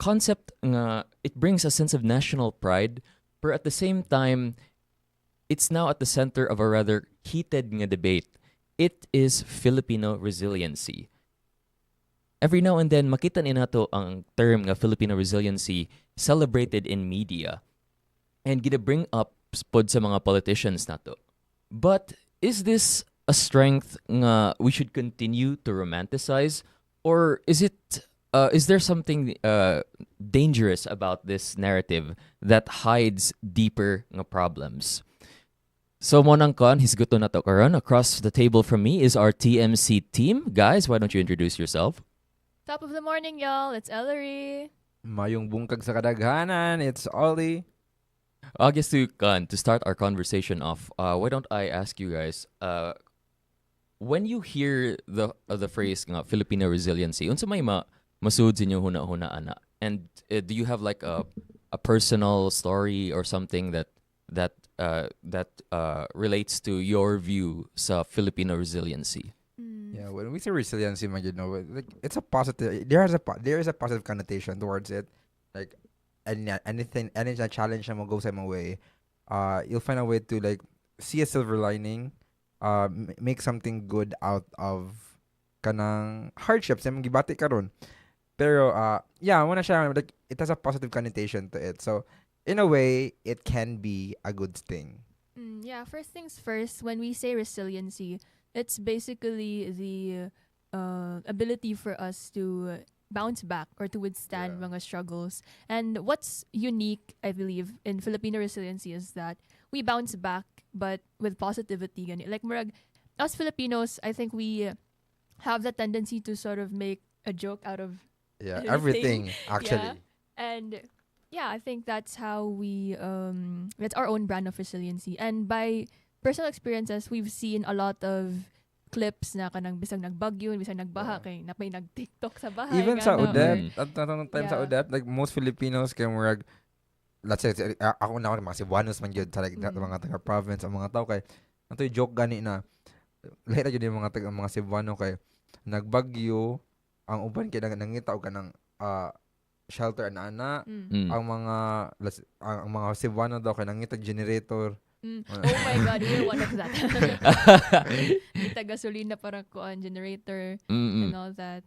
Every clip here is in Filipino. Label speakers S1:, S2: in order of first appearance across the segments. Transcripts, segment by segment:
S1: concept nga it brings a sense of national pride, but at the same time, it's now at the center of a rather heated nga debate. It is Filipino resiliency. Every now and then, makita ni nato ang term nga Filipino resiliency celebrated in media and gina bring up pod sa mga politicians nato. But is this a strength nga we should continue to romanticize, or is there something dangerous about this narrative that hides deeper nga problems? So monang kon hisguto na to karon. Across the table from me is our TMC team. Guys, why don't you introduce yourself?
S2: Top of the morning, y'all. It's Ellery.
S3: Mayong bungkag sa kadaghanan, it's Ollie.
S1: I guess to start our conversation off, why don't I ask you guys, when you hear the phrase nga Filipino resiliency, unsa may masud sa inyo huna-huna ana? And do you have like a personal story or something that relates to your view sa Filipino resiliency?
S3: Yeah, when we say resiliency, man, like it's a positive. There is a positive connotation towards it. Like any challenge na mo go sa mong way, you'll find a way to like see a silver lining, make something good out of kanang hardships na gibati karon. Pero yeah, muna siya like it has a positive connotation to it. So in a way, it can be a good thing.
S2: Yeah, first things first, when we say resiliency, it's basically the ability for us to bounce back or to withstand mga struggles. And what's unique, I believe, in Filipino resiliency is that we bounce back, but with positivity. Gani. Like, murag, us Filipinos, I think we have the tendency to sort of make a joke out of
S3: Everything actually.
S2: Yeah. And yeah, I think that's how we that's our own brand of resiliency. And by personal experiences, we've seen a lot of clips na kanang bisag nagbagyo, bisag nagbaha, kay napay nag-TikTok sa bahay.
S3: Even sa
S2: gano,
S3: UDEP, at tanong time sa
S2: Yeah.
S3: UDEP, like most Filipinos kay murag, let's say ako na ako mga Cebuanos man gyud sa like mga taga province ang mga tao kay ato joke gani na lahi ra gyud yung mga Cebuano kay nagbagyo ang uban kay nangita og kanang shelter ana ang mga ang mga Cebuano daw kay nangitag generator.
S2: Oh my God, we're one of that. Kita gasolina para kuan generator and all that.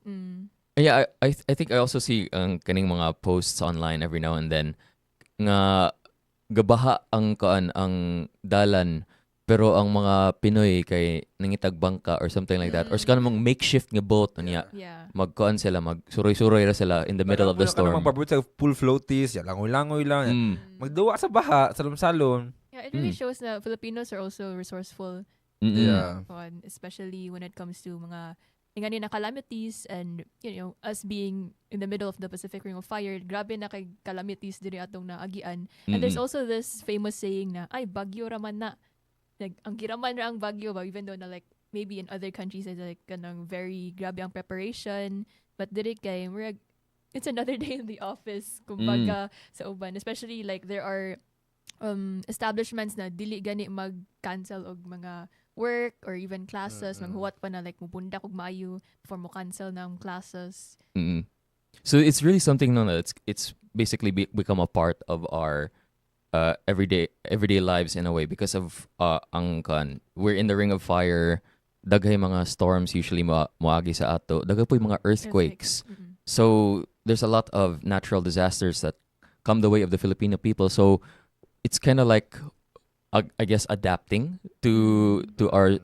S1: Yeah, I think I also see ang kaning mga posts online every now and then nga gabaha ang ang dalan pero ang mga Pinoy kay nangitag bangka or something like that or sa kanang makeshift nga boat niya.
S2: Yeah.
S1: Magkuan sila magsuroy-suroy ra sila in the middle of the storm.
S3: Magpabuot sa full floaties, langoy-langoy lang. Magduwa sa baha, salom-salom.
S2: Yeah, it really shows that Filipinos are also resourceful.
S3: Yeah.
S2: Especially when it comes to mga ingani na calamities and us being in the middle of the Pacific Ring of Fire, grabe na kay calamities diri atong naagian. And there's also this famous saying na ay bagyo raman na. Like ang giraman ra ang bagyo ba even though na like maybe in other countries it's like kanang very grabe ang preparation, but diri kay murag it's another day in the office kumbaga sa uban, especially like there are establishments na dili gani mag-cancel og mga work or even classes maghuwat pa na like mupunda kog maayo before mo cancel ng classes.
S1: So it's really something it's basically become a part of our everyday lives in a way because of we're in the ring of fire, daghay mga storms usually moagi sa ato, daghay po mga earthquakes. So there's a lot of natural disasters that come the way of the Filipino people, so it's kind of like I guess adapting to our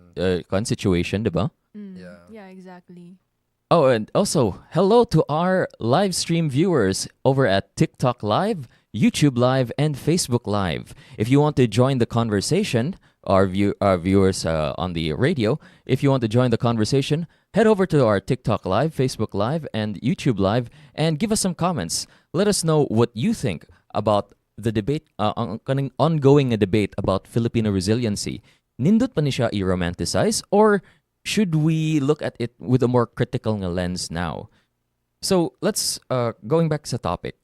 S1: situation, diba?
S2: Yeah, exactly.
S1: Oh, and also, hello to our live stream viewers over at TikTok Live, YouTube Live, and Facebook Live. If you want to join the conversation, our viewers on the radio, if you want to join the conversation, head over to our TikTok Live, Facebook Live, and YouTube Live, and give us some comments. Let us know what you think about the debate, ongoing debate about Filipino resiliency. Nindot pa ni siya i-romanticize, or should we look at it with a more critical lens now? So let's going back sa topic.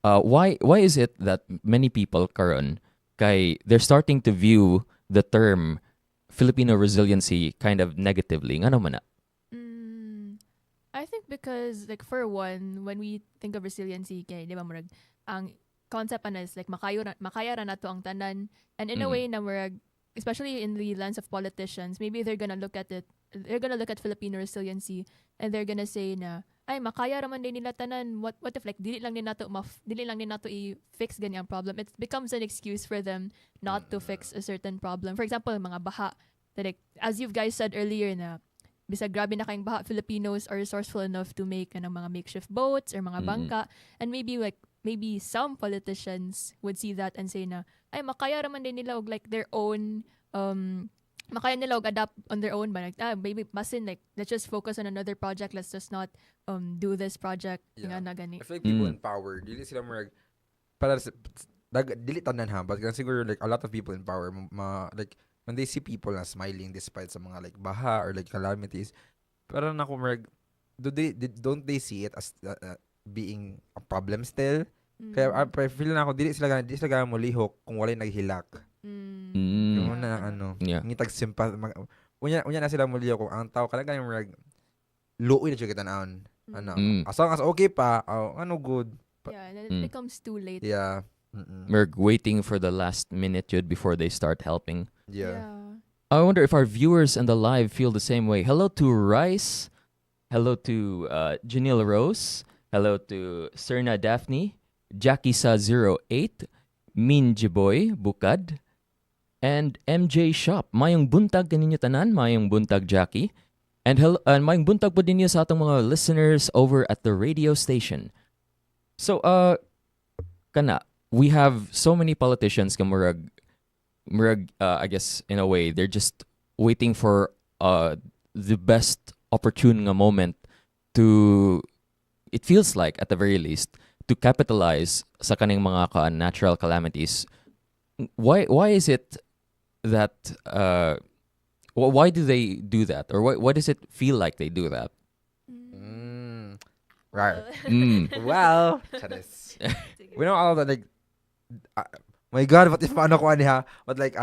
S1: Why is it that many people karon they're starting to view the term Filipino resiliency kind of negatively? Nga naman na?
S2: I think because like for one, when we think of resiliency kay di ba murag ang concept ana is like makaya ra nato ang tanan, and in a
S1: Mm.
S2: way na murag, especially in the lens of politicians, maybe they're gonna look at it, they're gonna look at Filipino resiliency, and they're gonna say na ay makaya raman din nila tanan, what if like dili lang ni nato i-fix ganyang problem. It becomes an excuse for them not to fix a certain problem. For example, mga baha, like as you guys said earlier na bisag grabe na kayong baha, Filipinos are resourceful enough to make mga makeshift boats or mga
S1: Mm-mm.
S2: bangka, and maybe some politicians would see that and say na ay makaya raman din nila og like their own makaya nila og adapt on their own ba, like maybe masin like let's just focus on another project, let's just not do this project
S3: Yeah.
S2: nga na gani.
S3: I feel like people
S1: Mm.
S3: in power, dili sila murag dili tanan ha, but siguro like a lot of people in power like when they see people na smiling despite sa mga like baha or like calamities, parang ako murag don't they see it as being a problem still? Kaya feel na ako dili sila gana molihok kung walay naghilak.
S1: Mm.
S3: Yung na ano,
S1: Yeah.
S3: ngitag unya na sila molihok kung ang tao kada ganang murag luoy na siya kitanaan. Ano, as long as okay pa, ano good.
S2: Yeah, and then it becomes too late.
S3: Yeah.
S1: We're waiting for the last minute yun before they start helping.
S3: Yeah.
S1: I wonder if our viewers in the live feel the same way. Hello to Rice. Hello to Janelle Rose. Hello to Serna Daphne. Jackie Sa 08. Min Jiboy Bukad. And MJ Shop. Mayong buntag kaninyo tanan. Mayong buntag Jackie. And mayong buntag po din niyo sa atong mga listeners over at the radio station. So, we have so many politicians kamurag, I guess in a way they're just waiting for the best opportune nga moment to, it feels like at the very least, to capitalize sa kaning mga natural calamities. Why is it that why do they do that, or why does it feel like they do that?
S3: Right.
S2: Well,
S3: Well, charis. We know all that like my God, what if ano ko ani ha? But like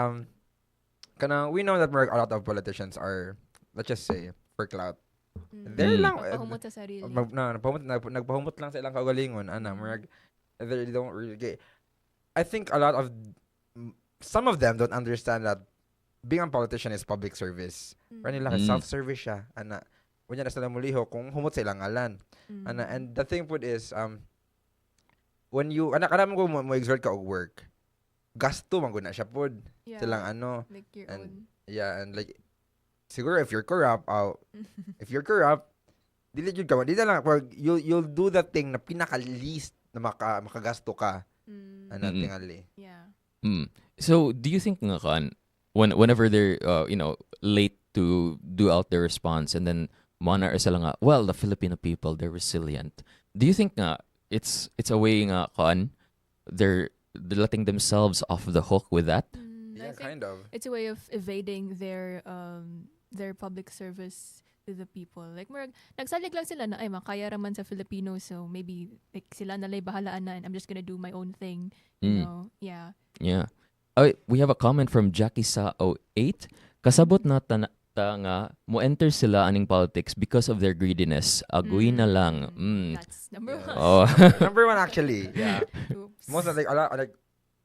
S3: we know that a lot of politicians are, let's just say, for clout. They're lang
S2: Pahumot sa sarili.
S3: nagpahumot lang sa ilang kaugalingon murag they don't really get. I think a lot of some of them don't understand that being a politician is public service. Para nila self-service siya unya na sila muliho kung humot sa ilang ngalan. And the thing put is when you kada mo mo exert ka og work, gasto man gud na siya pod. Silang
S2: like your
S3: and
S2: own.
S3: yeah, and like siguro if you're corrupt, dili jud ka, dili lang you'll do the thing na pinaka least na makagasto ka. Tingali.
S2: Yeah.
S1: So, do you think nga whenever they're late to do out their response, and then mana sila nga, well, the Filipino people, they're resilient. Do you think nga it's a way nga they're letting themselves off the hook with that?
S3: Yeah,
S2: I think
S3: kind of.
S2: it's a way of evading their public service to the people. Like nagsalig lang sila na ay makaya raman sa Filipino, so maybe like sila na lay bahalaan na and I'm just gonna do my own thing. You know? Yeah.
S1: Yeah. We have a comment from Jackie Sa 08. Kasabot na ta nga mo enter sila aning politics because of their greediness. Aguy na lang.
S2: That's number
S3: Yeah.
S2: one.
S1: Oh.
S3: Number one actually. Yeah.
S2: Oops.
S3: Most of like a lot like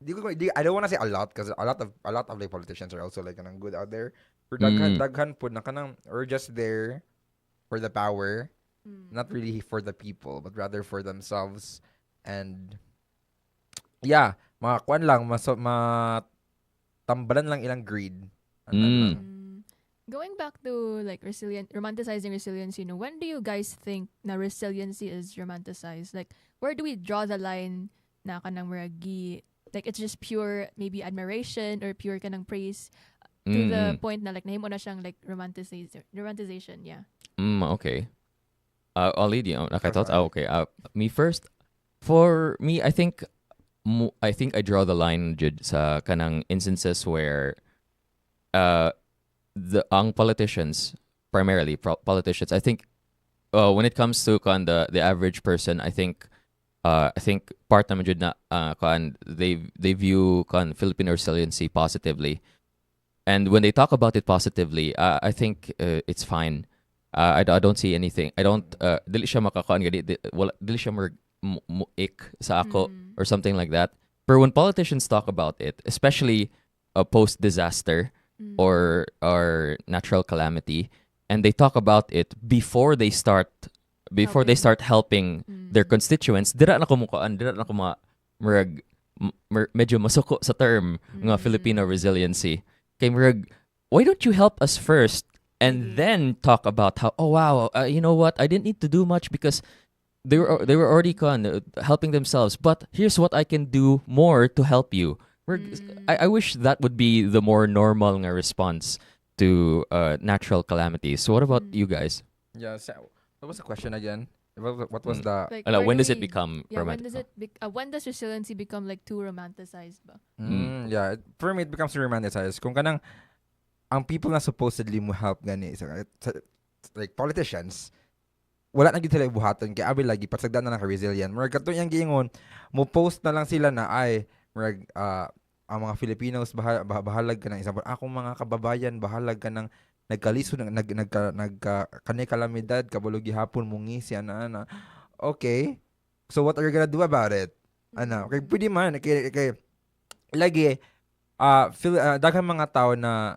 S3: I don't want to say a lot because a lot of like politicians are also like kanang good out there. For daghan pud na kanang or just there for the power, not really for the people, but rather for themselves. And yeah, mga kwan lang tambalan lang ilang greed.
S2: Going back to like romanticizing resilience, when do you guys think na resiliency is romanticized? Like, where do we draw the line na kanang muragi, like it's just pure maybe admiration or pure kanang praise to the point na like nahimo na siyang like romanticization, yeah.
S1: Okay. I'll lead you. Okay, thoughts. Okay. Me first. For me, I think I draw the line jud sa kanang instances where ang politicians, primarily politicians, I think when it comes to the average person, I think part naman jud na they view Filipino resiliency positively. And when they talk about it positively, I think it's fine. I don't see anything. I don't dili siya makakuan gani wala dili siya ik sa ako or something like that. But when politicians talk about it, especially post disaster or natural calamity, and they talk about it before they start helping their constituents, dira na ko murag medyo masuko sa term nga Filipino resiliency. Kay murag, why don't you help us first and then talk about how, oh wow, you know what, I didn't need to do much because they were already helping themselves, but here's what I can do more to help you. I wish that would be the more normal nga response to natural calamities. So what about you guys?
S3: Yeah. So, what was the question again? What was the?
S2: Like,
S1: When does it
S2: we-
S1: become
S2: Yeah,
S1: romantic?
S2: when does resiliency become like too romanticized ba?
S3: Yeah. For me, it becomes romanticized. Kung kanang ang people na supposedly mo help gani like politicians, wala na gid sila buhaton kay abi lagi pagsagdan na lang ka resilient. Murag kadto yang giingon, mo post na lang sila na ay murag ang mga Filipinos bahalag ka ng example. Akong mga kababayan bahalag ka ng nagkalisod kanay kalamidad kabulog gihapon mungi si ana. Okay. So what are you gonna do about it? Ano, kay pwede man kay lagi daghang mga tao na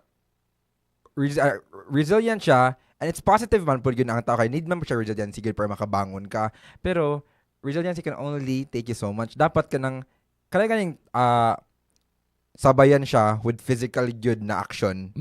S3: resilient siya, and it's positive man pud yun ang tao kay need man siya resiliency gyud para makabangon ka, pero resiliency can only take you so much. Dapat ka nang kaning sabayan siya with physical good na action.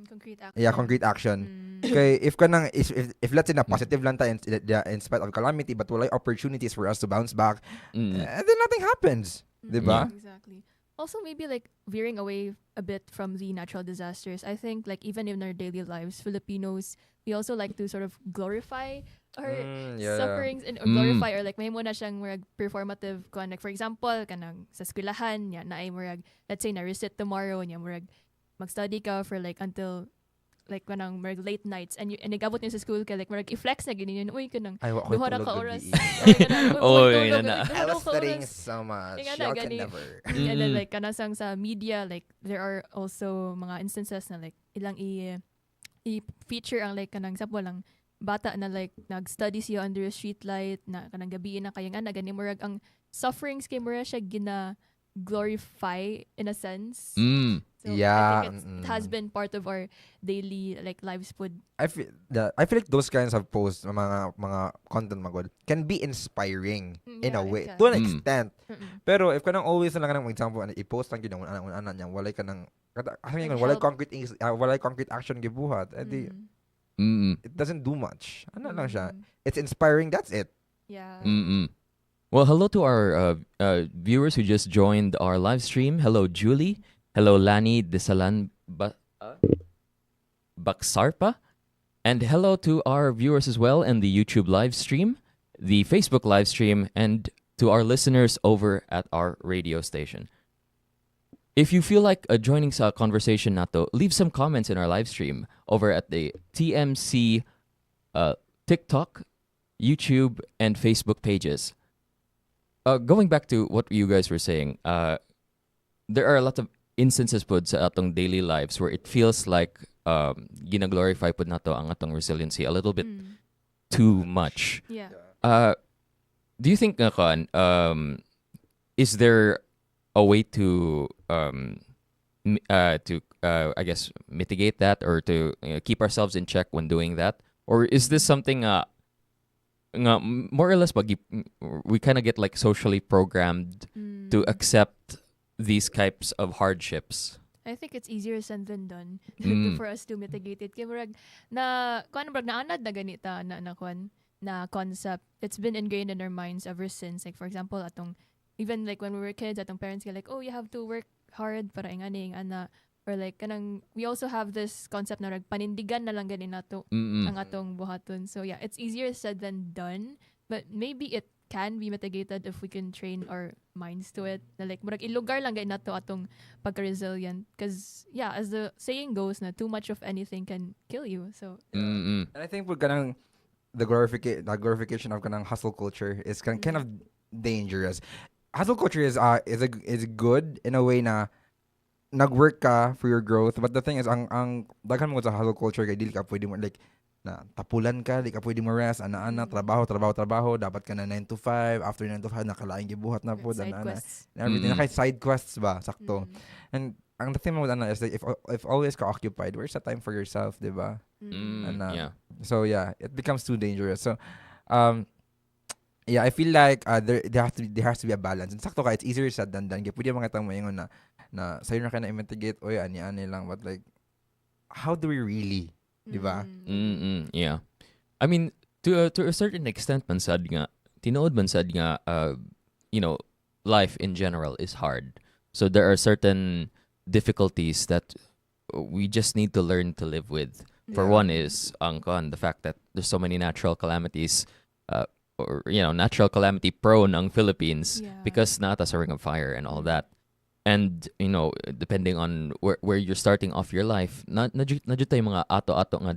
S2: Concrete action.
S3: Yeah, concrete action. Kay if ka nang if let's say na positive lang tayo in spite of calamity, but wala opportunities for us to bounce back, and then nothing happens. Diba?
S2: Exactly. Also, maybe like veering away a bit from the natural disasters. I think like even in our daily lives, Filipinos, we also like to sort of glorify our sufferings and or glorify or like may mo na siyang murag performative kuan, like for example kanang sa eskwelahan nya na ay murag, let's say na resit tomorrow nya murag mag-study ka for like until like kanang murag late nights and nagabot niyo sa school ka like murag i-flex na gini yun, uy kanang
S3: Ay, wa ko
S2: duha ra
S3: tulog
S2: ka
S3: gabi.
S2: oras. Uy, kanang, uy,
S1: Oh,
S2: tulog
S1: yun
S2: gabi,
S1: na.
S2: duha
S3: I
S2: ra
S3: was
S2: ka
S3: studying
S2: oras.
S3: so much.
S2: Tingnan
S3: Y'all
S2: na,
S3: can
S2: gani.
S3: never.
S2: And then like kanasang sa media, like there are also mga instances na like ilang i-feature ang like kanang example lang bata na like nag-study siya under a street light na kanang gabi na kayang ana gani murag ang sufferings kay murag siya gina glorify in a sense. So
S3: Yeah,
S2: I think it has been part of our daily like lives food.
S3: I feel like those kinds of posts, mga content magod, can be inspiring in a
S2: Yeah,
S3: way,
S2: it
S3: to an
S2: can.
S3: extent. Pero if ka nang always na lang ng example, i-post lang yun ang anan niya, walay ka nang
S2: Like
S3: walay
S2: help.
S3: walay concrete action gibuhat, edi it doesn't do much. Ano lang siya. It's inspiring, that's it.
S2: Yeah.
S1: Well, hello to our viewers who just joined our live stream. Hello, Julie. Hello, Lani Desalan Baksarpa. And hello to our viewers as well in the YouTube live stream, the Facebook live stream, and to our listeners over at our radio station. If you feel like joining sa conversation nato, leave some comments in our live stream over at the TMC TikTok, YouTube, and Facebook pages. Going back to what you guys were saying, there are a lot of instances pod sa atong daily lives where it feels like ginaglorify pod nato ang atong resiliency a little bit too much.
S2: Yeah.
S1: Do you think nga kan, is there a way to I guess mitigate that or to keep ourselves in check when doing that, or is this something nga more or less we kind of get like socially programmed to accept these types of hardships?
S2: I think it's easier said than done for us to mitigate it. Kaya murag na kuan murag naanad na ganita na kuan na concept. It's been ingrained in our minds ever since. Like for example, atong even like when we were kids, atong parents get like, oh, you have to work hard para ingani ana, or like kanang we also have this concept na rag panindigan na lang gani nato ang atong buhaton. So yeah, it's easier said than done, but maybe it can be mitigated if we can train our minds to it. Na like murag ilugar lang gay nato atong pagka-resilient, because yeah, as the saying goes na too much of anything can kill you. So
S3: And I think we're kanang the glorification of kanang hustle culture is kind of dangerous. Hustle culture is good in a way na nag-work ka for your growth, but the thing is ang daghan mo sa hustle culture kay dili ka pwede mo like na tapulan ka, di ka pwede mo rest, ana-ana, trabaho, dapat ka na 9 to 5, after 9 to 5, nakalaing gibuhat na po,
S2: Side
S3: ana-ana,
S2: quests.
S3: and everything,
S1: Mm-mm.
S3: side quests ba, sakto.
S2: Mm.
S3: And ang the thing with ana is like, if always ka occupied, where's the time for yourself, di ba?
S2: Mm.
S3: And
S1: Yeah.
S3: so yeah, it becomes too dangerous. So, um, yeah, I feel like there has to be a balance. And sakto ka, it's easier said than done. Kaya pwede mga tang mayon na sa'yo na ka na imitigate, oy, ani-ani lang. But like, how do we really, di ba?
S1: Mm-mm. Yeah. I mean, to a certain extent, man sad nga, tinood man sad nga, you know, life in general is hard. So there are certain difficulties that we just need to learn to live with. For
S3: Yeah.
S1: one is the fact that there's so many natural calamities, or natural calamity prone ang Philippines
S2: Yeah.
S1: because nata sa Ring of Fire and all that. And depending on where you're starting off your life, na tayo mga ato-ato nga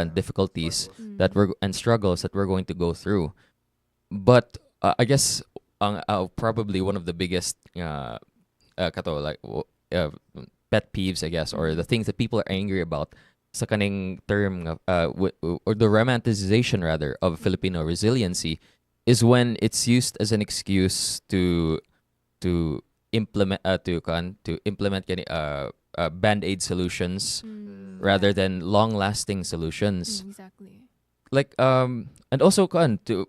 S1: difficulties that we're and struggles that we're going to go through. But I guess probably one of the biggest pet peeves, I guess, or the things that people are angry about sa kaning term or the romanticization rather of Filipino resiliency is when it's used as an excuse to implement band-aid solutions rather than long-lasting solutions.
S2: Exactly.
S1: Like and also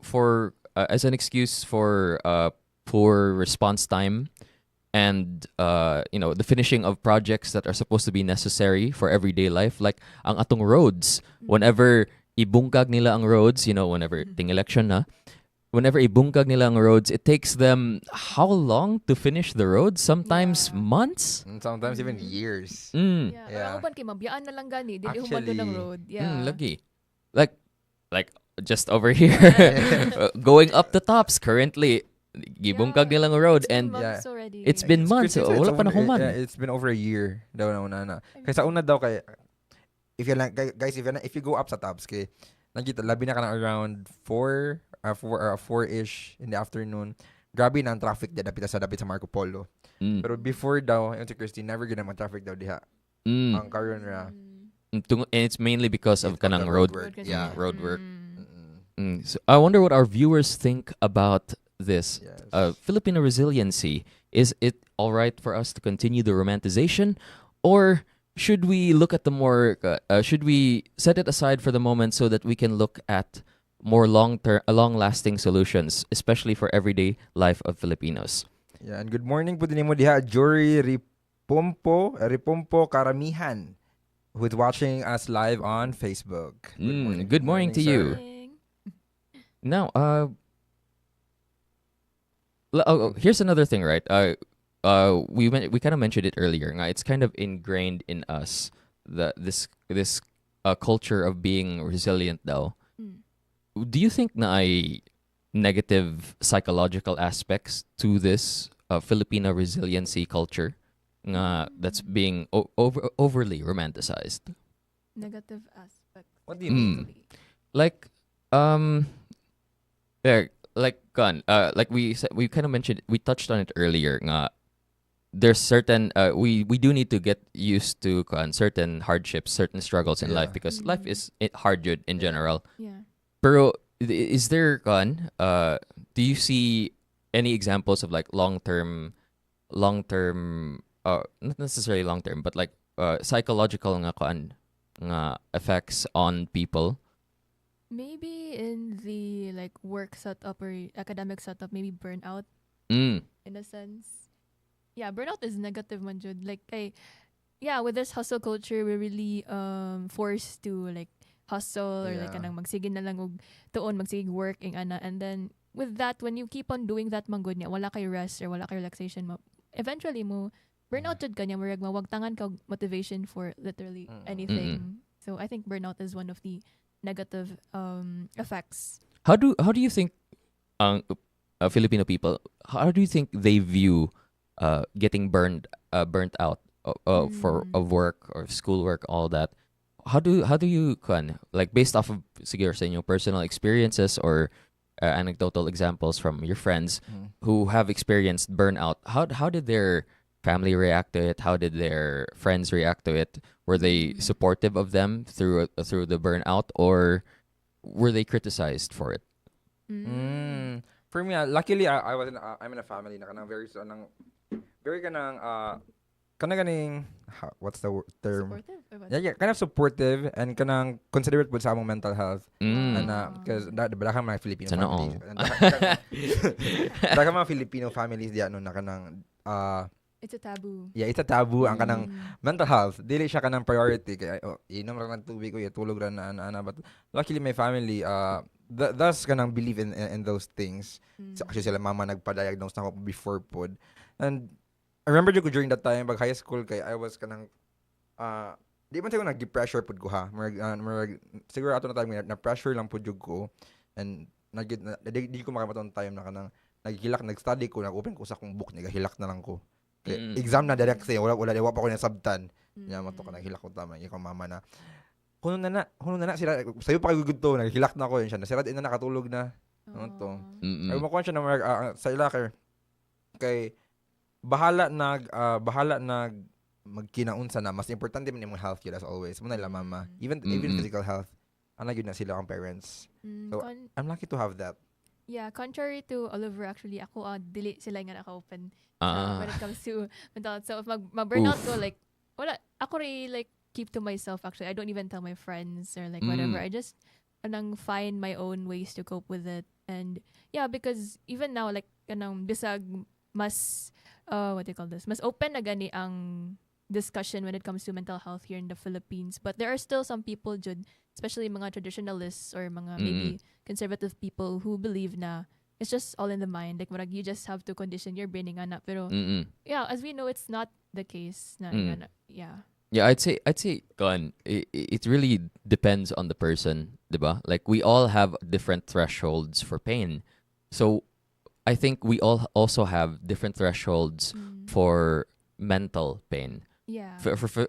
S1: for as an excuse for poor response time and the finishing of projects that are supposed to be necessary for everyday life, like ang atong roads. Whenever ibungkag nila ang roads, whenever ting election na, whenever ibungkag nila ang roads, it takes them how long to finish the roads? Sometimes
S2: Yeah.
S1: months.
S3: And sometimes even years.
S2: Yeah.
S3: Yeah.
S2: Or uban kay mabiyaan na lang gani, dili humado ng
S3: Actually,
S2: road. Yeah.
S1: Lagi. Like just over here, going up the tops currently. Gibungkag nilang road
S2: It's been
S1: and
S2: months already.
S1: it's been months.
S3: Kasi
S1: Wala pa na human.
S3: It's been over a year daw na una na. Kaya sa una daw kay if you like guys if you go up sa tops kay nagita labi na ka na around 4-ish in the afternoon. Grabe na ang traffic dapit sa Marco Polo. Pero before daw yung si Christine never gina man traffic daw diha. Ang karon ra.
S1: And it's mainly because of
S3: It's
S1: kanang
S3: the
S1: road
S3: work.
S2: kasi-
S3: Yeah.
S1: road work.
S3: Mm-mm.
S1: So I wonder what our viewers think about this.
S3: Yes.
S1: Filipino resiliency. Is it all right for us to continue the romanticization, or should we look at the more? Should we set it aside for the moment so that we can look at more long-lasting solutions, especially for everyday life of Filipinos?
S3: Yeah, and good morning po din mo diha Jory Ripompo Karamihan who is watching us live on Facebook.
S1: Good morning to you. Now, here's another thing, right? We kind of mentioned it earlier. Nga, it's kind of ingrained in us this culture of being resilient. Though, do you think na ay negative psychological aspects to this Filipino resiliency culture nga that's being overly romanticized?
S2: Negative aspect.
S3: What do you mean?
S1: Like, like we kind of mentioned, we touched on it earlier. Nga, there's certain we do need to get used to certain hardships, certain struggles in life because life is hard in general.
S2: Yeah.
S1: Pero is there do you see any examples of like long-term not necessarily long-term but like psychological nga effects on people?
S2: Maybe in the like work setup or academic setup, maybe burnout
S1: Mm.
S2: in a sense. Yeah, burnout is negative man jud. Like with this hustle culture, we're really forced to like hustle or like
S3: Yeah.
S2: kanang magsige na lang og tuon magsige work ana, and then with that when you keep on doing that manggod niya wala kay rest or wala kay relaxation mo eventually mo burnout jud kanya murag mawagtangan ka og motivation for literally anything. So I think burnout is one of the negative effects.
S1: How do you think Filipino people, how do you think they view getting burnt out for of work or schoolwork, all that? How do you like based off of siguro sa inyong personal experiences or anecdotal examples from your friends who have experienced burnout? How did their family react to it? How did their friends react to it? Were they supportive of them through the burnout, or were they criticized for it?
S3: For me, luckily I was I'm in a family na kanang very kanang what's the term?
S2: Supportive? Or what?
S3: Yeah, kind of supportive and kanang considerate with sa among mental health.
S1: Mm.
S3: Because daghang mga Filipino
S1: Sana
S3: families.
S1: all.
S3: Daghang mga Filipino families di ano na kanang
S2: It's a taboo.
S3: yeah, it's a taboo ang kanang
S2: Mm.
S3: mental health. Dili siya kanang priority kay inom ra ng tubig ko tulog ra na ana but luckily my family thus kanang believe in those things. So actually sila mama nagpa-diagnose na ako before pod. And I remember ko during that time pag high school kay I was kanang di man siguro nag-pressure pud ko ha. Siguro ato na time na pressure lang pud jud ko and di ko makamatong time na kanang naghilak nag-study ko nag-open ko sa akong book nagahilak na lang ko. Okay. Exam na direct say wala pa ko na sabtan. Nya man to ka naghilak ko tama ikaw mama na. Kuno na sila sayo pa kay good to naghilak na ko yun siya. Nasirad na nakatulog na. Ano to? Ay mo siya na sa ila kay bahala nag magkinaunsa na mas importante man imong health yun as always. Muna nila mama. Even physical health. Ana gyud na sila ang parents. So I'm lucky to have that.
S2: Yeah, contrary to Oliver, actually, ako, dili sila nga naka-open when it comes to mental health. So, if mag-burnout ko, like, wala, ako like, keep to myself, actually. I don't even tell my friends or, like, whatever. I just, find my own ways to cope with it. And, yeah, because even now, like, bisag, mas, what do you call this? Mas open na gani ang discussion when it comes to mental health here in the Philippines. But there are still some people, Jud, especially mga traditionalists or mga maybe conservative people who believe na it's just all in the mind. Like, marag, you just have to condition your brain nga na. Pero, yeah, as we know, it's not the case. Yeah.
S1: Yeah, I'd say, Glenn, it really depends on the person, diba? Like, we all have different thresholds for pain. So, I think we all also have different thresholds for mental pain.
S2: Yeah.
S1: For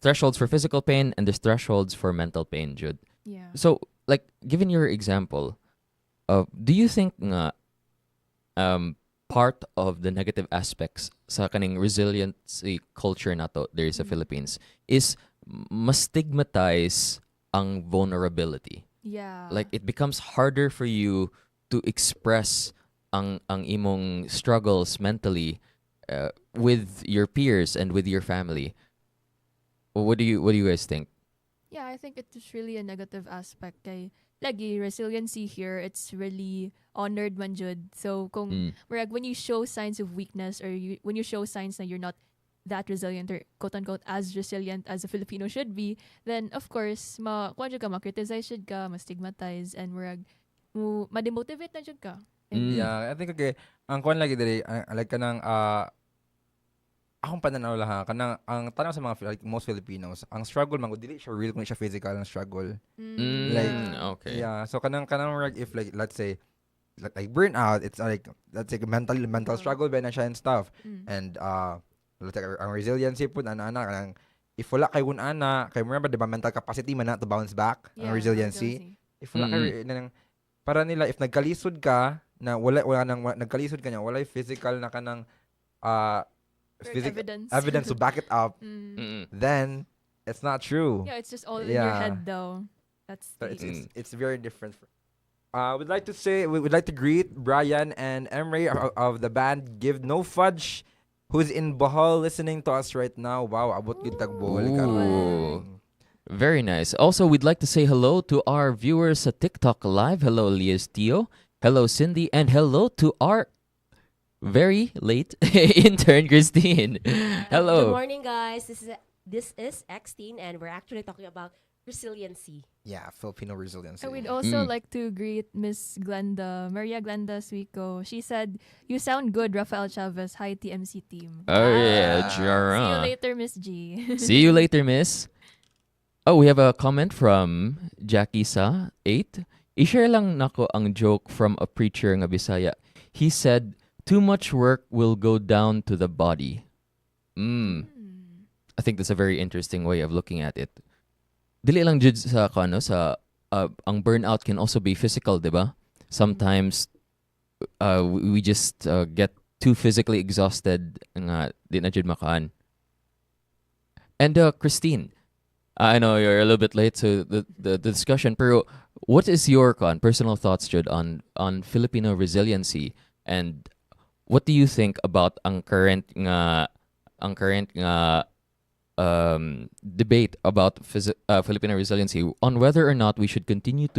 S1: thresholds for physical pain, and there's thresholds for mental pain, Jude.
S2: Yeah.
S1: So, like, given your example, do you think nga part of the negative aspects sa kaning resiliency culture nato there sa Philippines is mas stigmatize ang vulnerability?
S2: Yeah.
S1: Like, it becomes harder for you to express ang imong struggles mentally with your peers and with your family. What do you guys think?
S2: Yeah, I think it's really a negative aspect. Kay lagi resiliency here, it's really honored man jud. So kung when you show signs of weakness or when you show signs that you're not that resilient or quote unquote as resilient as a Filipino should be, then of course ma-criticize jud ka, ma-stigmatize, and ma-demotivate na jud ka.
S3: Yeah, I think okay. Ang kuan lagi diri like kanang akong pananaw lang ha kanang ang tanong sa mga like most Filipinos ang struggle man dili siya real kung siya physical ang struggle. Like
S1: okay.
S3: Yeah, so kanang if like let's say like burnout, it's like that's like mental struggle ba na siya and stuff. And let's say ang resiliency pud ana kanang if wala kay kun ana kay remember diba mental capacity man na to bounce back ang resiliency. If wala kay nang para nila if nagkalisod ka na wala nang nagkalisod ka niya wala physical na kanang physical evidence to back it up, then it's not true.
S2: Yeah, it's just all in your head though. That's
S3: so it's very different. We'd like to greet Brian and Emery of the band Give No Fudge, who's in Bohol listening to us right now. Wow, abot kitag Bohol karon.
S1: Very nice. Also, we'd like to say hello to our viewers at TikTok Live. Hello, Lias Tio. Hello, Cindy. And hello to our very late intern, Christine. Hello.
S4: Good morning, guys. This is Xteen, and we're actually talking about resiliency.
S3: Yeah, Filipino resiliency.
S2: And we'd also like to greet Miss Glenda, Maria Glenda Suico. She said, "You sound good, Rafael Chavez. Hi, TMC team."
S1: Oh, yeah.
S2: See you later, Miss G.
S1: See you later, Miss. Oh, we have a comment from Jackie Sa 8. I-share lang nako ang joke from a preacher nga Bisaya. He said, "Too much work will go down to the body." I think that's a very interesting way of looking at it. Dili lang jud sa ang burnout can also be physical, 'di ba? Sometimes we just get too physically exhausted nga di na jud makaan. And Christine, I know you're a little bit late to the discussion, pero what is your personal thoughts, Jude, on Filipino resiliency, and what do you think about ang current nga debate about Filipino resiliency, on whether or not we should continue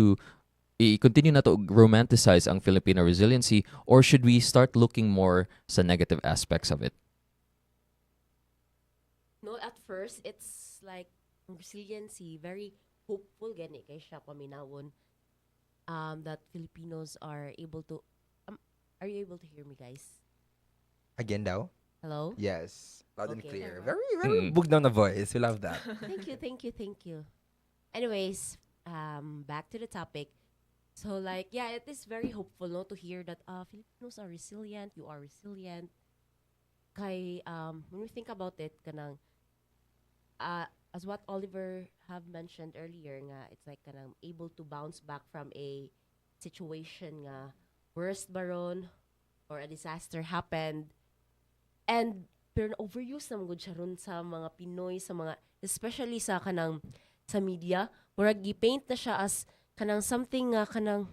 S1: na to romanticize ang Filipino resiliency, or should we start looking more sa negative aspects of it?
S4: No, at first, it's like resiliency, very hopeful gani kay siya paminawon that Filipinos are able to are you able to hear me, guys?
S3: Again daw?
S4: Hello?
S3: Yes. Loud and
S4: Okay.
S3: clear. Very, very bug down na voice. We love that.
S4: Thank you. Anyways, back to the topic. So like, yeah, it is very hopeful no to hear that Filipinos are resilient, you are resilient. Kay when we think about it kanang as what Oliver have mentioned earlier nga, it's like kanang able to bounce back from a situation nga worst baron or a disaster happened, and pero overuse na gud siya ron sa mga Pinoy, sa mga especially sa kanang sa media, murag gi-paint na siya as kanang something nga kanang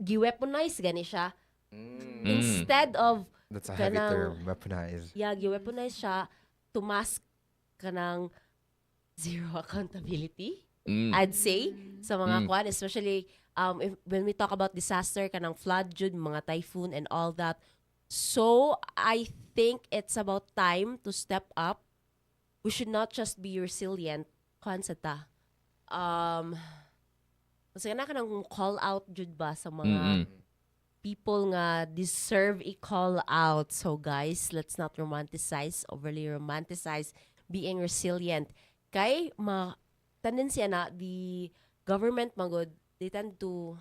S4: gi-weaponize gani siya instead of
S3: That's a heavy
S4: kanang-
S3: term, weaponize.
S4: gi-weaponize siya to mask kanang zero accountability, I'd say, sa mga kwan, especially when we talk about disaster, kanang flood jud, mga typhoon and all that. So, I think it's about time to step up. We should not just be resilient, kwan sa ta. Kasi na kanang call out jud ba sa mga people nga deserve a call out. So guys, let's not overly romanticize being resilient. Kay tendency na the government magod, they tend to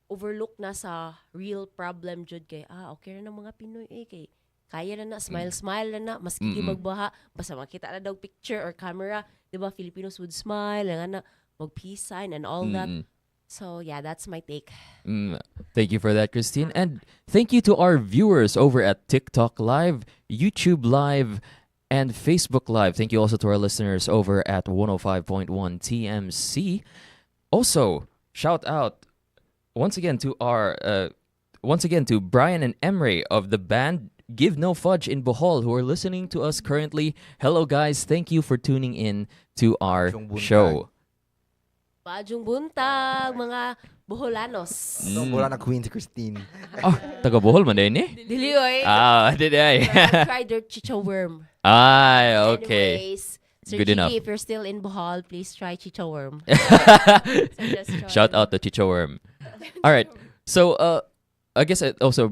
S4: overlook na sa real problem jud kay okay na ng mga Pinoy kay kaya na smile na maski gibagbaha basta makita na daw picture or camera, di ba, Filipinos would smile nga na mag peace sign and all that. So yeah, that's my take.
S1: Thank you for that, Christine. And thank you to our viewers over at TikTok Live, YouTube Live, and Facebook Live. Thank you also to our listeners over at 105.1 TMC. Also, shout out once again to Brian and Emre of the band Give No Fudge in Bohol, who are listening to us currently. Hello guys, thank you for tuning in to our
S3: Maayong buntag.
S1: show.
S4: Paadjong buntag, mga Boholanos.
S3: So, wala na Queen si Christine.
S1: Taga Bohol man din eh?
S4: Dili oy.
S1: Did I?
S4: I've tried their chicha worm.
S1: Okay.
S4: Anyways, Sir
S1: Good
S4: Gigi,
S1: enough.
S4: if you're still in Bohol, please try chicha worm.
S2: Suggestion.
S1: Shout out to Chicho Worm. All right. So, I guess it also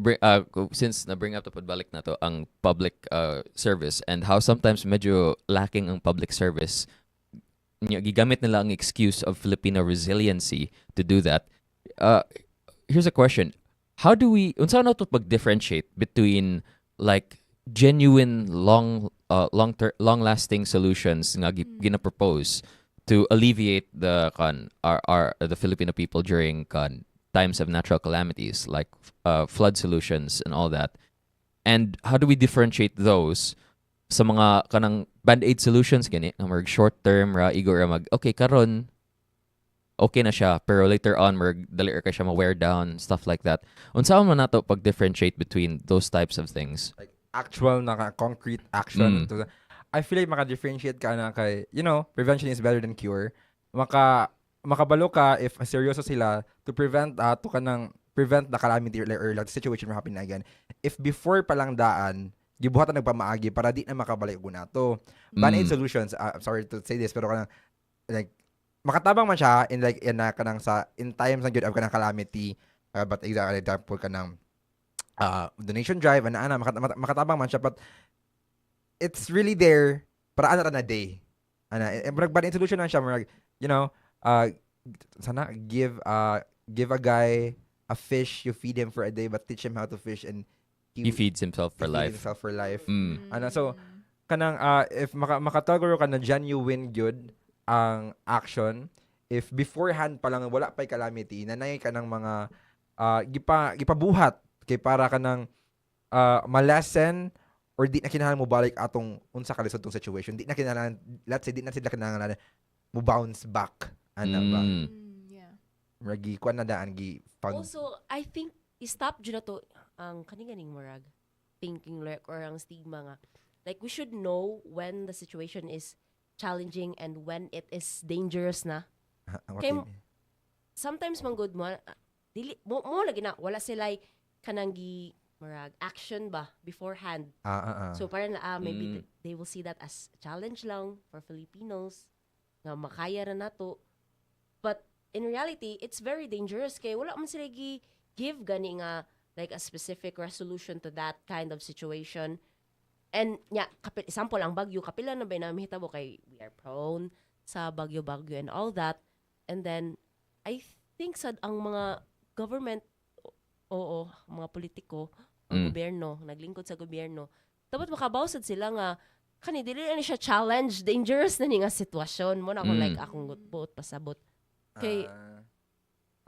S1: since na-bring up to pagbalik na to ang public service and how sometimes medyo lacking ang public service. Gigamit nila ang excuse of Filipino resiliency to do that. Here's a question. How do we unsa na to pag-differentiate between like genuine long-lasting solutions nga gina-propose to alleviate the Filipino people during times of natural calamities like flood solutions and all that, and how do we differentiate those sa mga kanang band-aid solutions gani nga mag short term ra igor ra mag okay karon okay na siya pero later on mag dali ra ka siya ma-wear down, stuff like that. Unsa man nato pag differentiate between those types of things?
S3: Like, actual na concrete action. I feel like maka-differentiate ka na kay, prevention is better than cure. Makabalo ka if seryoso sila to prevent the calamity or the situation from happening again. If before palang daan, gibuhatan nagpamaagi para di na makabalik ko na to. Band-aid solutions, I'm sorry to say this, pero kanang like makatabang man siya in times ng good of kanang calamity, but example kanang donation drive makatabang man siya, but it's really there para ana na day. Band-aid solution lang siya, sana give a guy a fish, you feed him for a day but teach him how to fish and
S1: He feeds himself for life.
S3: So kanang if makataguro ka na genuine good ang action, if beforehand pa lang wala pa'y calamity, nanay ka ng mga gipabuhat kay para ka ng malesen or di na kinahanglan mo balik atong unsa ka lisod tong situation. Di na kinahanglan, let's say di na sila kinahanglan mo bounce back ana ba.
S2: Yeah.
S3: Murag kuan na daan gi pag
S4: Also, I think stop jud na to ang kaning murag thinking like or ang stigma nga. Like we should know when the situation is challenging and when it is dangerous na. Kay sometimes man good mo dili mo lagi na wala sila kanang gi murag action ba beforehand. So parang maybe they will see that as challenge lang for Filipinos nga makaya ra nato. But in reality, it's very dangerous kay wala man sila give gani nga like a specific resolution to that kind of situation. And example ang Bagyo, kapila na ba namin hitabo kay we are prone sa Bagyo and all that. And then I think sad ang mga government mga politiko, ang gobyerno, naglingkod sa gobyerno, dapat makabawsad sila nga kani dili na siya challenge, dangerous na ni nga sitwasyon mo na ako like akong buot pasabot. Kay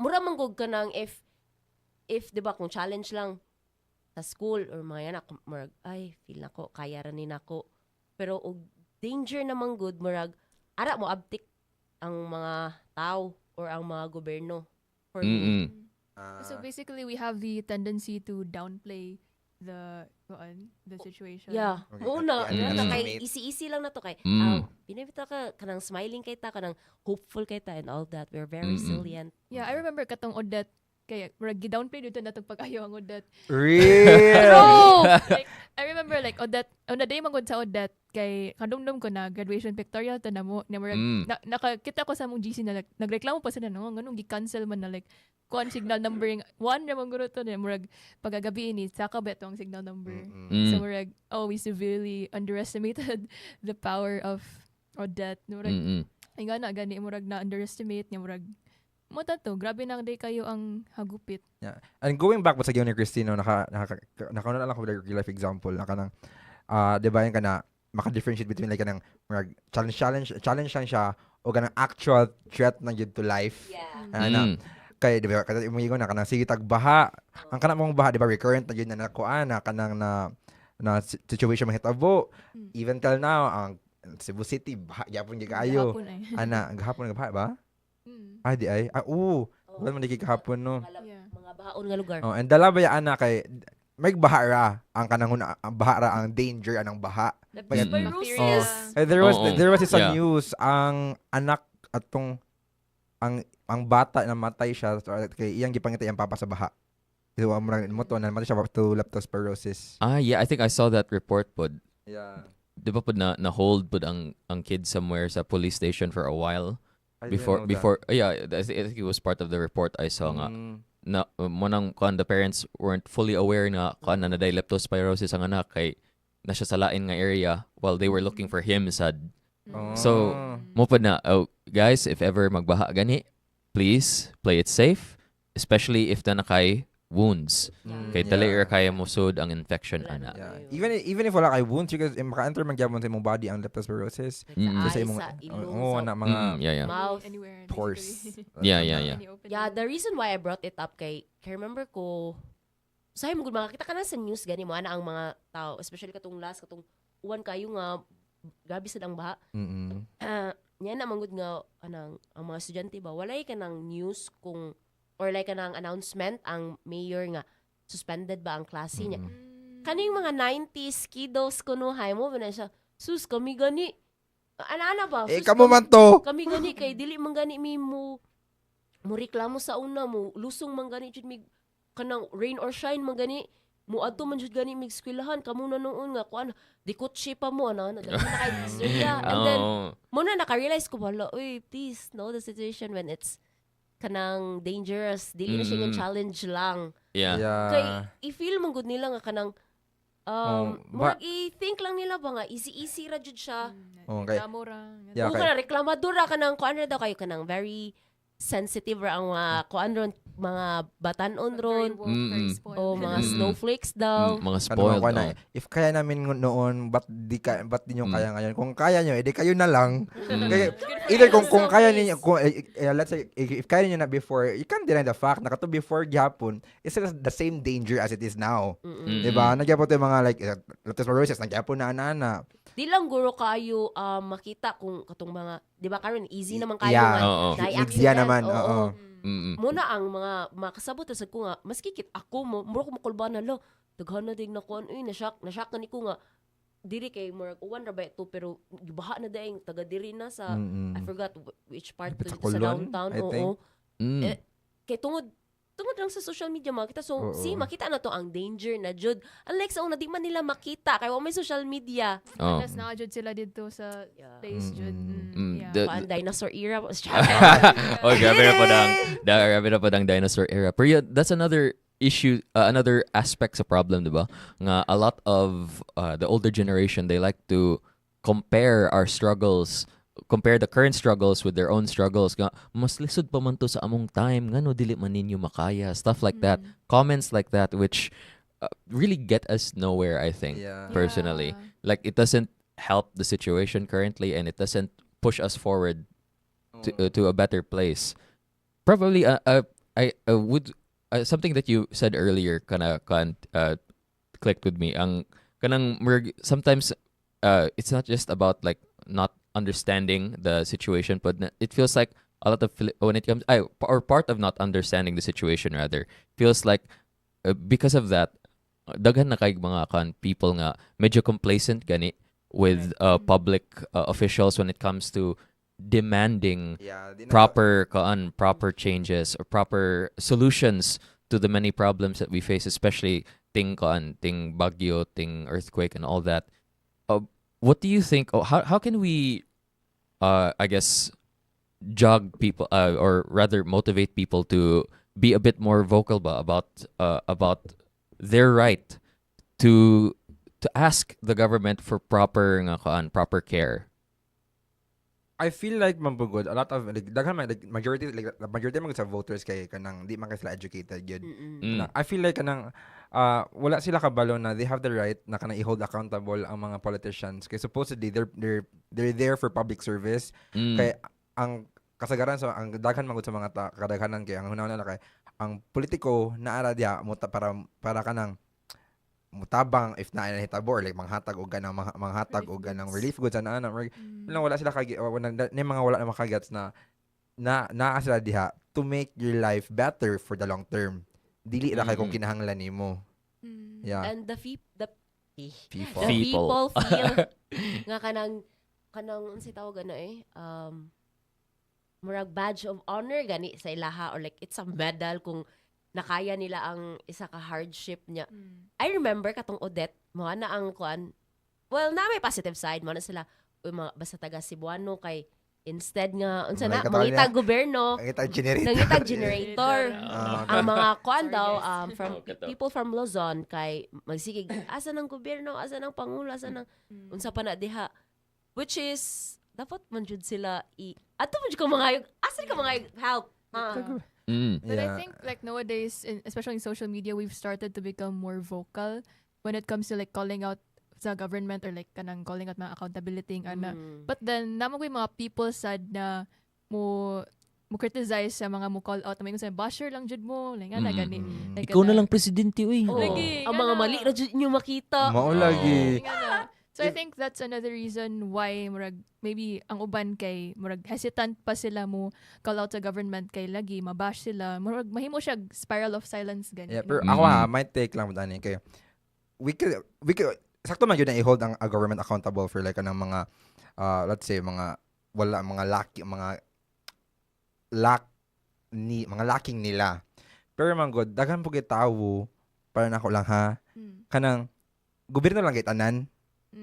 S4: mura manggog ka nang if 'di ba kung challenge lang sa school or mga yan murag ay feel nako kaya ra ni nako pero og danger naman good murag ara mo abtik ang mga tao or ang mga gobyerno for me.
S2: So basically, we have the tendency to downplay the situation.
S4: Yeah.
S3: Okay.
S4: Muna, kay
S3: Underestimate.
S4: easy lang na to kay pinabita ka kanang smiling kay ta kanang hopeful kay ta and all that. We're very resilient.
S2: Yeah, I remember katong Odette kay murag gi-downplay dito natong pag-ayo ang Odette.
S3: real.
S2: Like I remember like Odette on the day magud sa Odette kay kadumdum ko na graduation pictorial to na mo na murag nakakita ko sa mong GC na nagreklamo pa sila no nganong gi-cancel man na like kuan signal numbering 1 naman guro to na murag pagagabi ni saka bet ang signal number. So murag we severely underestimated the power of Odette. Murag ay nga na gani murag na underestimate niya murag mo to grabe nang day kayo ang hagupit.
S3: Yeah. And going back sa ni Cristino, naka na lang ko like real life example na kanang di ba yung kana maka-differentiate between like kanang challenge lang siya o kanang actual threat na yun to life.
S4: Yeah.
S3: Kay di ba kada imuingon na kanang sige tagbaha. Ang kanang mong baha di ba recurrent na yun na nakuan na kanang na situation mahitabo. Even till now ang Cebu City baha gyapon kaayo. Ana gahapon nagbaha ba? Di ay. Wala man di kahapon no.
S4: Mga bahaon nga lugar.
S3: And dala ba ya ana kay may bahara ang kanang bahara ang danger anang baha. There was isang news ang anak atong ang bata na matay siya kay iyang gipangita iyang papa sa baha. So mo to na matay siya to leptospirosis.
S1: Yeah, I think I saw that report pod.
S3: Yeah.
S1: Di ba pod na hold pod ang kid somewhere sa police station for a while before I think it was part of the report I saw nga. Na monang the parents weren't fully aware na na naday leptospirosis ang anak kay na siya sa lain nga area while they were looking for him sad. So mo pod na guys, if ever magbaha gani, please play it safe, especially if na nakay wounds. Kay dali ra kaya mo sud ang infection ana.
S3: Yeah. Even if wala kay wounds, because maka-enter man gyapon sa imong body ang leptospirosis.
S4: Sa
S3: imong
S4: ilong,
S3: na mga
S4: mouth,
S2: anywhere
S3: pores.
S1: Yeah.
S4: Yeah, the reason why I brought it up kay remember ko sayo mo gud makakita ka na sa news gani mo ana ang mga tao, especially katong uwan kayo nga gabi sa dang baha. Nya na manggod nga ang mga estudyante ba walay kanang news kung or like kanang announcement ang mayor nga suspended ba ang klase niya. Kaning mga 90s kiddos kuno hay mo na siya. Sus kami gani. Ana ba? Sus,
S3: kamo man to.
S4: Kami gani kay dili man gani mi mo reklamo sa una mo lusong man gani jud mi kanang rain or shine man gani mo adto man jud gani mig eskwelahan kamo na noon nga kuan dikotse pa mo na kay istorya and then mo na naka-realize ko wala please know the situation when it's kanang dangerous dili na siya nga challenge lang.
S1: Yeah.
S4: Kay i-feel man gud nila nga kanang murag i-think lang nila ba nga easy ra jud siya.
S3: Okay.
S4: Kung kana reklamadora kanang kuan ra daw kayo kanang very sensitive ra ang kuan ron mga batanon
S2: Very
S4: ron
S2: woke, very
S1: Mm-mm.
S2: spoiled.
S4: o mga
S1: Mm-mm.
S4: snowflakes daw.
S1: Mga
S3: Ano
S1: spoiled.
S3: ba na,
S1: Oh.
S3: if kaya namin noon, ba't di nyo
S1: Mm.
S3: kaya ngayon? Kung kaya nyo, edi kayo na lang.
S1: Mm.
S3: Kaya,
S2: Good for
S3: either
S2: you.
S3: kung
S4: So
S3: kaya
S4: nice.
S3: ninyo, kung, let's say, if kaya ninyo na before, you can't deny the fact na kato before gihapon, it's still the same danger as it is now.
S4: Mm-mm.
S3: Diba? Nagyapon ito yung mga like, Lotus Roses, nagyapon na ana.
S4: Di lang guro kayo makita kung katong mga, di ba karon easy naman kayo
S3: Yeah.
S4: nga
S1: Oo.
S4: na
S3: Media
S4: accident.
S3: naman,
S4: Oo.
S3: oo.
S1: Mm-mm.
S4: Muna ang mga kasabot sa ko nga maski kit ako mo muro ko makulba na lo daghan na dig na kuan na-shock na ni ko nga diri kay murag uwan ra ba ito pero gibaha na daing taga diri na sa I forgot which part
S3: Lapit
S4: to
S3: sa
S4: dito sa
S3: Colon,
S4: downtown.
S3: I think.
S1: Mm.
S4: Eh, kay tungod lang sa social media makita so
S3: Oo.
S4: makita na to ang danger na jud unlike sa una di man nila makita kay wa may social media.
S1: Oh.
S2: Unless na-jud sila dito sa
S4: Yeah.
S2: place jud. Yeah.
S1: The-
S4: Kuan dinosaur era was
S1: Oh, grabe na po ng dinosaur era. Pero yeah, that's another issue, another aspect sa problem, diba? Nga a lot of the older generation, they like to compare our struggles, compare the current struggles with their own struggles. Nga, mas lisod pa man to sa among time, nga no dili man ninyo makaya, stuff like that. Comments like that, which really get us nowhere, I think,
S3: Yeah.
S1: personally.
S2: Yeah.
S1: Like, it doesn't help the situation currently, and it doesn't push us forward to a better place. Probably, I would something that you said earlier kind of clicked with me. Ang kanang sometimes it's not just about like not understanding the situation, but it feels like a lot of when it comes or part of not understanding the situation rather feels like because of that daghan na kay mga people nga medyo complacent gani with public officials when it comes to demanding
S3: Yeah, di na-
S1: proper changes or proper solutions to the many problems that we face, especially ting bagyo, ting earthquake, and all that. What do you think? How can we, I guess, jog people or rather motivate people to be a bit more vocal about their right to ask the government for proper care?
S3: I feel like mambugod a lot of like daghan man like majority man sa voters kay kanang di man kay sila educated yun.
S1: Mm.
S3: I feel like kanang wala sila kabalo na they have the right na kanang i-hold accountable ang mga politicians kay supposedly they're there for public service.
S1: Mm.
S3: Kay ang kasagaran so ang daghan magud sa mga kadaghanan kay ang hunahuna na kay ang politiko naara diha para kanang mutabang if na hitabo or like manghatag og ganang manghatag og ganang relief goods ana lang wala sila ni mga wala na makagats na sila diha to make your life better for the long term dili ra kay kung kinahanglan nimo. Yeah.
S4: And the
S3: People.
S4: people feel nga kanang unsay tawag na murag badge of honor gani sa ilaha or like it's a medal kung nakaya nila ang isa ka hardship niya. I remember katong Odette mo na ang kuan. Well, na may positive side mo na sila mga basta taga Cebuano kay instead nga unsa na mangitag gobyerno
S3: Ang generator.
S4: nangitag generator. Ang mga kuan
S2: Sorry,
S4: daw
S2: guys.
S4: from people from Luzon kay magsigig asa ng gobyerno, asa ng pangulo, asa ng unsa pa na diha, which is dapat man jud sila ato man jud ka mga asa ka mga help.
S2: But I think like nowadays, especially in social media, we've started to become more vocal when it comes to like calling out sa government or like kanang calling out mga accountability ana. But then namo ko yung mga people sad na mo criticize sa mga mo call out na may sa basher lang jud mo like ana gani. Like,
S1: Ikaw na lang presidente uy.
S4: Oh,
S2: Lagi,
S4: ang mga
S2: ano?
S4: mali na jud inyo makita.
S3: Mao lagi.
S2: Nga na. So I think that's another reason why murag maybe ang uban kay murag hesitant pa sila mo call out sa government kay lagi mabash sila murag mahimo siya spiral of silence gani.
S3: Yeah, pero ako my take lang dani kay we could sakto man yun na i-hold ang government accountable for like kanang mga let's say mga wala mga lacking nila. Pero man god daghan po kay tawo para nako lang ha kanang gobyerno lang kay tanan.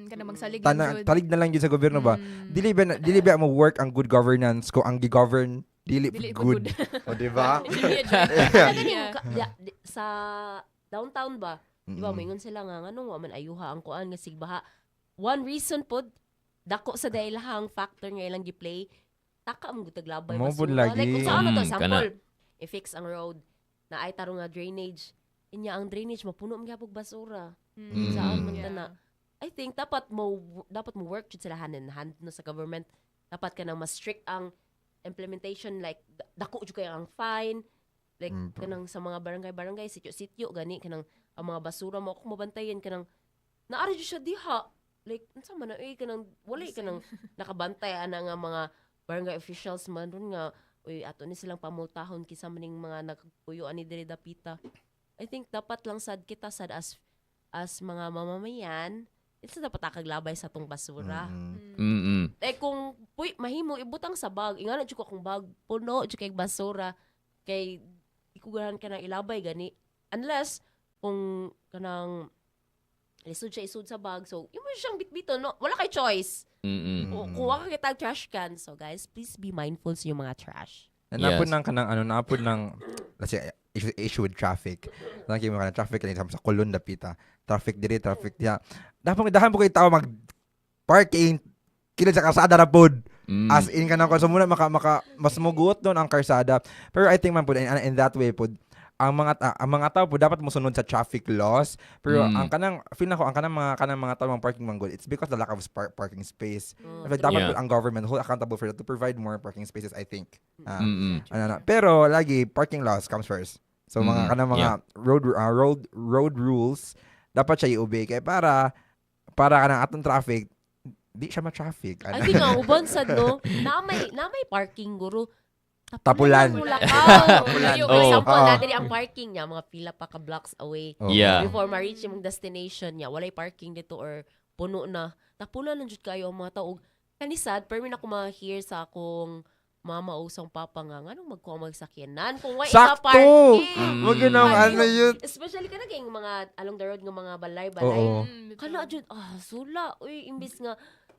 S2: Kanang magsalig
S3: Talig na lang yun sa gobyerno ba? Dili ba mo work ang good governance ko ang gi-govern dili good. O di ba?
S4: Sa downtown ba? Di ba moingon sila nga nganong wa man ayuha ang kuan nga sigbaha. One reason pod dako sa dailahang factor nga ilang gi-play taka ang gutaglabay
S3: Mo pud
S4: basura.
S3: lagi.
S4: Like kung saan to
S1: Kana.
S4: sample i-fix ang road na ay tarong nga drainage. Inya ang drainage mapuno man gyapon basura.
S3: Mm.
S4: Saan man
S2: Yeah.
S4: na. I think dapat mo work jud sila hand in hand no sa government. Dapat ka nang mas strict ang implementation like dako jud kay ang fine like kanang sa mga barangay sityo gani kanang ang mga basura mo kung mabantayan kanang naari jud siya diha like unsa man kanang wala kanang nakabantay ana nga mga barangay officials man ron nga uy ato ni silang pamultahon kisa maning mga nagpuyo ani diri dapita. I think dapat lang sad kita sad as mga mamamayan it's dapat akaglabay sa tong basura. Eh kung mahimo ibutang sa bag, ingana jud ko kung bag puno jud kay basura kay ikugahan ka na ilabay gani unless kung kanang isud sa bag so imo siyang bitbito no wala kay choice. O kuha ka kitag trash can so guys please be mindful sa yung mga trash.
S3: Napod ng kanang napod ng let's say issue with traffic. Lang mo kanang traffic kanina sa Colon dapita. Traffic diri, traffic diya. Dahan po kay tao mag parking kila sa kalsada ra pod. As in kanang so muna maka mas muguot doon ang kalsada. Pero I think man pod in that way pod ang mga tao po dapat mosunod sa traffic laws pero ang kanang feel nako ang kanang mga tao mang parking manggod it's because the lack of parking space. Dapat po ang government hold accountable for that to provide more parking spaces I think. Pero lagi parking laws comes first. So mga kanang mga road rules dapat siya i-obey kay para kanang atong traffic di siya ma-traffic.
S4: I think ang uban sad no na may parking guro
S3: Tapulan.
S4: Tapulan.
S2: Oh.
S4: Example natin ang parking niya, mga pila pa ka blocks away.
S1: Yeah.
S4: Before ma-reach yung destination niya, walay parking dito or puno na. Tapulan lang jud kayo ang mga tao. Kanisad, pero na ko ma-hear sa akong mama o sang papa nga, anong magkuha magsakyanan? Kung wala
S3: Sakto!
S4: parking.
S3: Maginang yun.
S4: Especially ka na kayong mga along the road ng mga balay-balay.
S3: Oo.
S4: Kana jud, sula. Uy, imbis nga,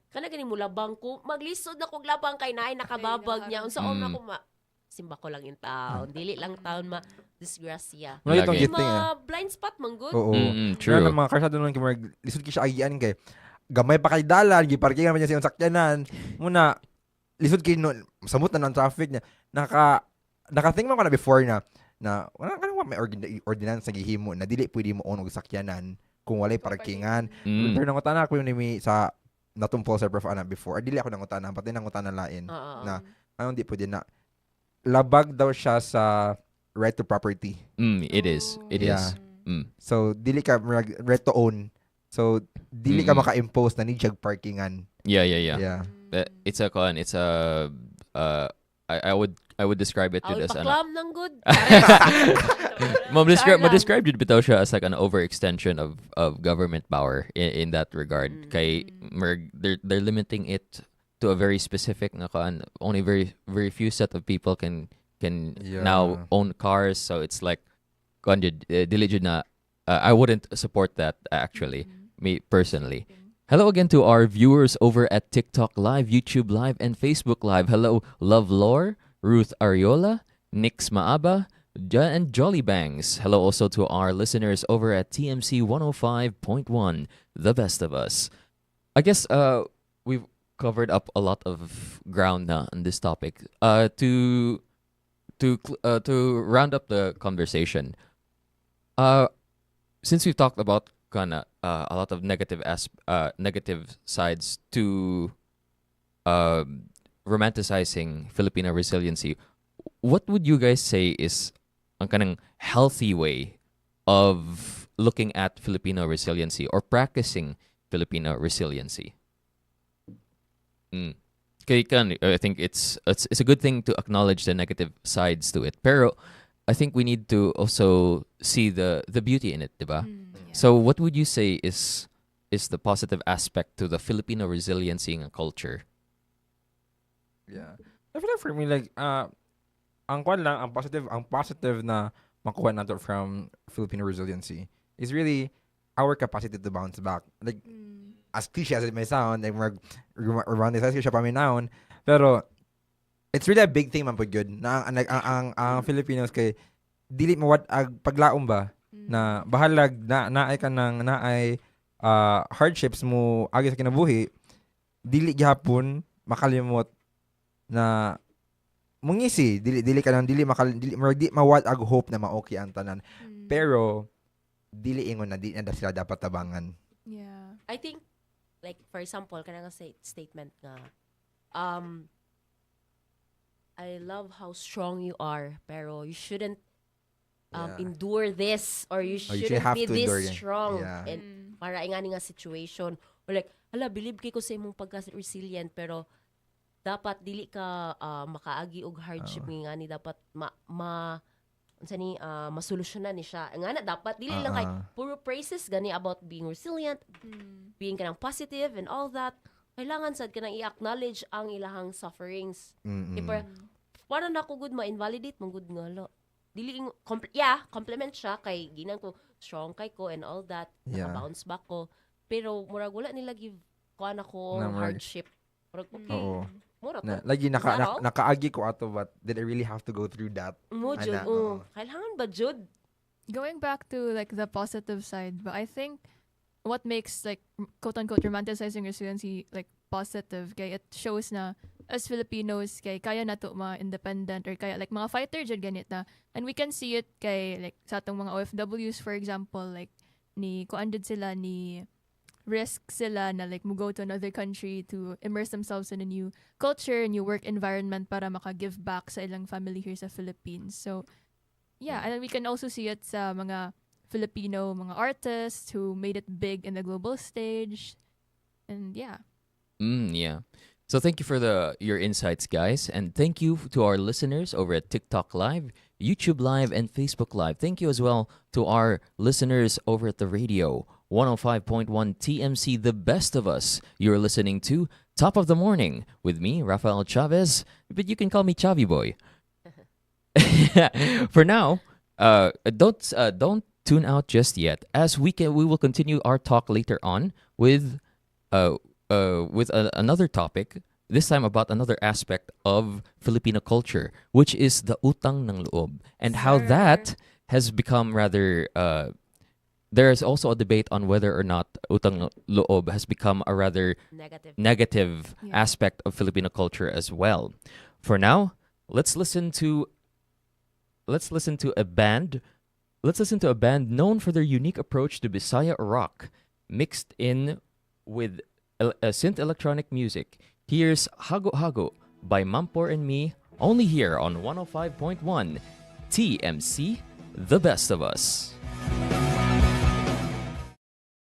S4: kana ganing mula bangko, maglisod na kog labang kay naay nakababag niya. Unsa na ko simba ko lang yung taon. Dili lang taon disgrasya.
S3: Wala itong
S1: Lagi.
S3: giting
S4: Blind spot man good.
S3: Oo.
S1: True.
S3: Pero mga karsado nun lisod ki siya agian kay gamay pa kay dalan, giparkingan man niya sa sakyanan. Muna lisod ki no, samot na ng traffic niya. Nakathink man ko na before na wala kanang may ordinance sa gihimo na dili pwede mo og sakyanan kung walay parkingan. Pero nangutana ko ni sa natumpol sa prof ana before. Dili ako nangutana, pati nangutana lain na anong di pwede na labag daw siya sa right to property.
S1: It is. It is.
S3: So dili ka right to own. So dili ka maka-impose na need siya parkingan.
S1: Yeah. It's a I would describe it
S4: Awit
S1: as
S4: paklam ng good.
S1: describe it bitaw siya as like an overextension of government power in that regard. Kay they're limiting it to a very specific nga only very few set of people can now own cars, so it's like diligent na I wouldn't support that actually, me personally. Hello again to our viewers over at TikTok Live, YouTube Live, and Facebook Live. Hello, Love Lore, Ruth Ariola, Nix Maaba, and Jolly Bangs. Hello also to our listeners over at TMC 105.1, The Best of Us. I guess we've covered up a lot of ground now on this topic. To round up the conversation, since we've talked about a lot of negative sides to romanticizing Filipino resiliency, what would you guys say is ang kanang healthy way of looking at Filipino resiliency or practicing Filipino resiliency? I think it's a good thing to acknowledge the negative sides to it. Pero I think we need to also see the beauty in it, diba? So what would you say is the positive aspect to the Filipino resiliency ng culture?
S3: Yeah. Definitely for me like ang positive na makuha nato from Filipino resiliency is really our capacity to bounce back. Like as cliche as it may sound, like romanticize siya paminahon, pero it's really a big thing man po good na ang Filipinos kay dili mo ag paglaom ba na bahalag naay ka nang naay hardships mo agi sa kinabuhi, dili gihapon makalimot na mungisi dili ka nang dili mawad ag hope na ma-okay ang tanan. Pero dili ingon na di na sila dapat tabangan.
S2: Yeah.
S4: I think, like, for example, kanang statement nga, I love how strong you are, pero you shouldn't
S3: Yeah.
S4: endure this, or you
S3: Or you
S4: shouldn't
S3: should have
S4: be
S3: to
S4: this
S3: endure yan.
S4: strong.
S3: Yeah.
S4: And para ingani nga situation, or like, believe kay ko sa imong pagka-resilient, pero dapat dili ka makaagi og hardship ngani, dapat unsa ni masolusyonan ni siya. Nga na dapat dili lang kay puro praises gani about being resilient, being kanang positive and all that. Kailangan sad kanang i-acknowledge ang ilahang sufferings. Para na ko good ma-invalidate mong good nga lo. Dili compliment siya kay ginang ko strong kay ko and all that.
S3: Yeah.
S4: Naka-bounce back ko. Pero murag wala nila give kuan ako
S3: Na murag-
S4: hardship. Murag okay.
S3: Oo.
S4: Mura to.
S3: Na, lagi
S4: Is that all?
S3: nakaagi ko ato, but did I really have to go through that?
S4: Mo jud.
S3: Ana, oo.
S4: Kailangan ba jud?
S2: Going back to like the positive side, but I think what makes like quote unquote romanticizing resiliency like positive, kay it shows na as Filipinos kay kaya nato ma-independent, or kaya like mga fighter jud ganit na, and we can see it kay like sa atong mga OFWs, for example, like ni kuandid sila ni risk sila na like mo go to another country to immerse themselves in a new culture, new work environment para maka-give back sa ilang family here sa Philippines. So yeah, and we can also see it sa mga Filipino mga artists who made it big in the global stage. And yeah.
S1: Yeah. So thank you for your insights, guys, and thank you to our listeners over at TikTok Live, YouTube Live, and Facebook Live. Thank you as well to our listeners over at the radio, 105.1 TMC, the best of us. You're listening to Top of the Morning with me, Rafael Chavez, but you can call me Chavi Boy. For now, don't tune out just yet, as we will continue our talk later on with another topic, this time about another aspect of Filipino culture, which is the utang ng loob, and how that has become rather. There is also a debate on whether or not utang ng loob has become a rather negative
S2: Yeah.
S1: aspect of Filipino culture as well. For now, let's listen to a band. Let's listen to a band known for their unique approach to Bisaya rock, mixed in with synth electronic music. Here's Hago Hago by Mampor and Me, only here on 105.1 TMC, the best of us.